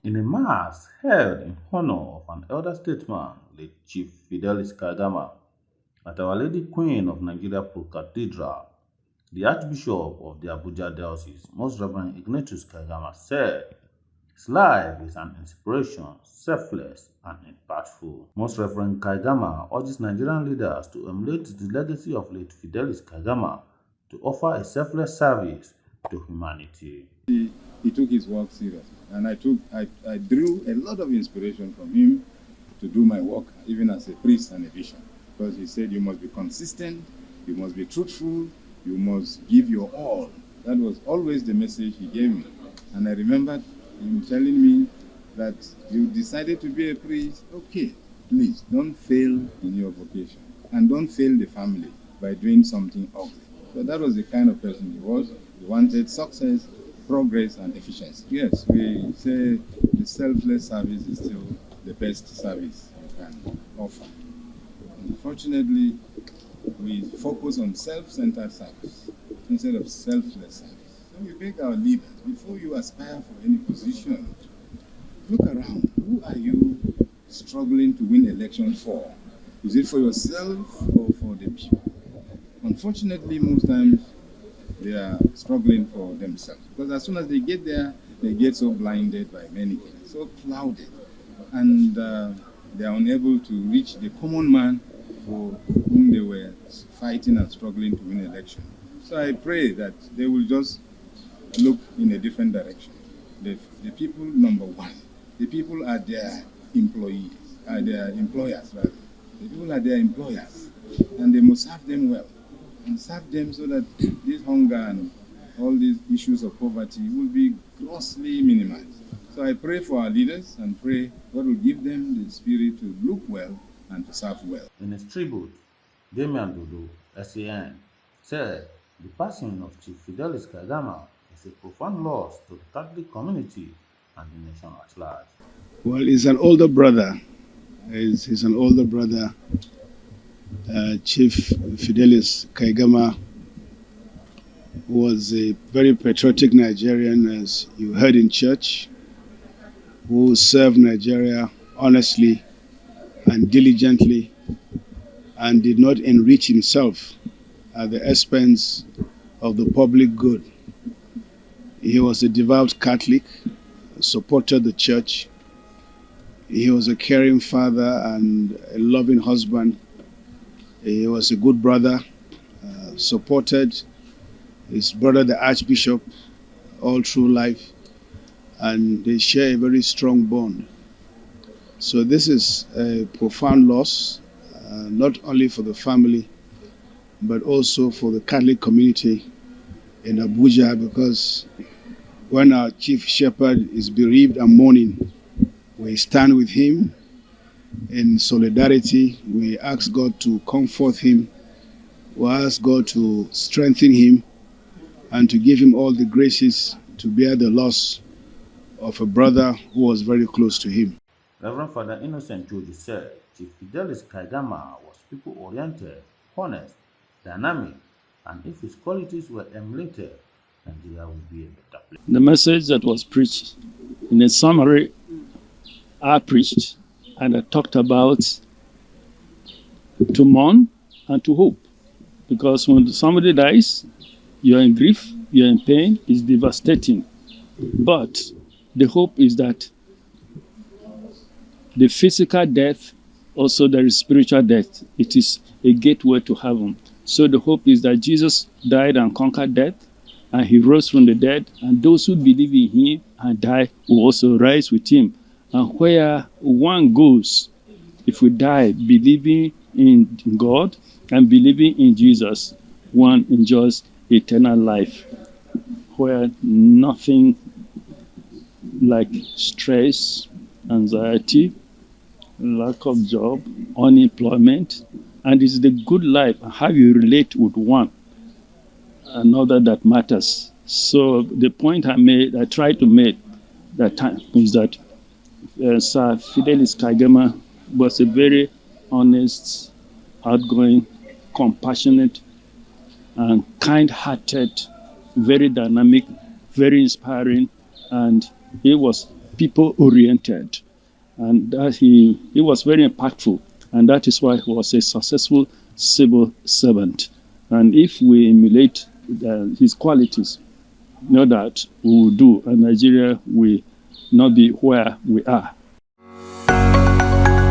In a mass held in honor of an elder statesman, late Chief Fidelis Kaigama, at Our Lady Queen of Nigeria Cathedral, the Archbishop of the Abuja Diocese, Most Reverend Ignatius Kaigama, said his life is an inspiration, selfless and impactful. Most Reverend Kaigama urges Nigerian leaders to emulate the legacy of late Fidelis Kaigama to offer a selfless service to humanity. He took his work seriously, and I drew a lot of inspiration from him to do my work, even as a priest and a bishop, because he said you must be consistent, you must be truthful, you must give your all. That was always the message he gave me. And I remember him telling me that you decided to be a priest, okay, please don't fail in your vocation and don't fail the family by doing something ugly. So that was the kind of person he was. He wanted success, progress and efficiency. Yes, we say the selfless service is still the best service you can offer. Unfortunately, we focus on self-centered service instead of selfless service. So we beg our leaders, before you aspire for any position, look around. Who are you struggling to win election for? Is it for yourself or for the people? Unfortunately, most times they are struggling for themselves, because as soon as they get there, they get so blinded by many things, so clouded, and they are unable to reach the common man for whom they were fighting and struggling to win election. So I pray that they will just look in a different direction. The people, number one, the people are their employees, are their employers rather. The people are their employers, and they must serve them well, and serve them so that this hunger and all these issues of poverty will be grossly minimized. So I pray for our leaders and pray God will give them the spirit to look well and to serve well. In his tribute, Damian Dodo SAN said the passing of Chief Fidelis Kaigama is a profound loss to the Catholic community and the nation at large. Well, he's an older brother. He's an older brother. Chief Fidelis Kaigama was a very patriotic Nigerian, as you heard in church, who served Nigeria honestly and diligently, and did not enrich himself at the expense of the public good. He was a devout Catholic, supported the church. He was a caring father and a loving husband. He was a good brother, supported his brother, the Archbishop, all through life, and they share a very strong bond. So this is a profound loss, not only for the family, but also for the Catholic community in Abuja, because when our chief shepherd is bereaved and mourning, we stand with him in solidarity. We ask God to comfort him. We ask God to strengthen him and to give him all the graces to bear the loss of a brother who was very close to him. Reverend Father Innocent Jooji said Chief Fidelis Kaigama was people-oriented, honest, dynamic, and if his qualities were emulated, Nigeria would be a better place. The message that was preached, in a summary, I preached, and I talked about to mourn and to hope. Because when somebody dies, you're in grief, you're in pain, it's devastating. But the hope is that the physical death, also there is spiritual death. It is a gateway to heaven. So the hope is that Jesus died and conquered death, and he rose from the dead, and those who believe in him and die will also rise with him. And where one goes, if we die believing in God and believing in Jesus, one enjoys eternal life, where nothing like stress, anxiety, lack of job, unemployment, and it's the good life, how you relate with one another that matters. So the point I tried to make that time is that Sir Fidelis Kaigama was a very honest, outgoing, compassionate, and kind-hearted, very dynamic, very inspiring, and he was people-oriented. And that he was very impactful. And that is why he was a successful civil servant. And if we emulate his qualities, that we will do, and Nigeria will not be where we are.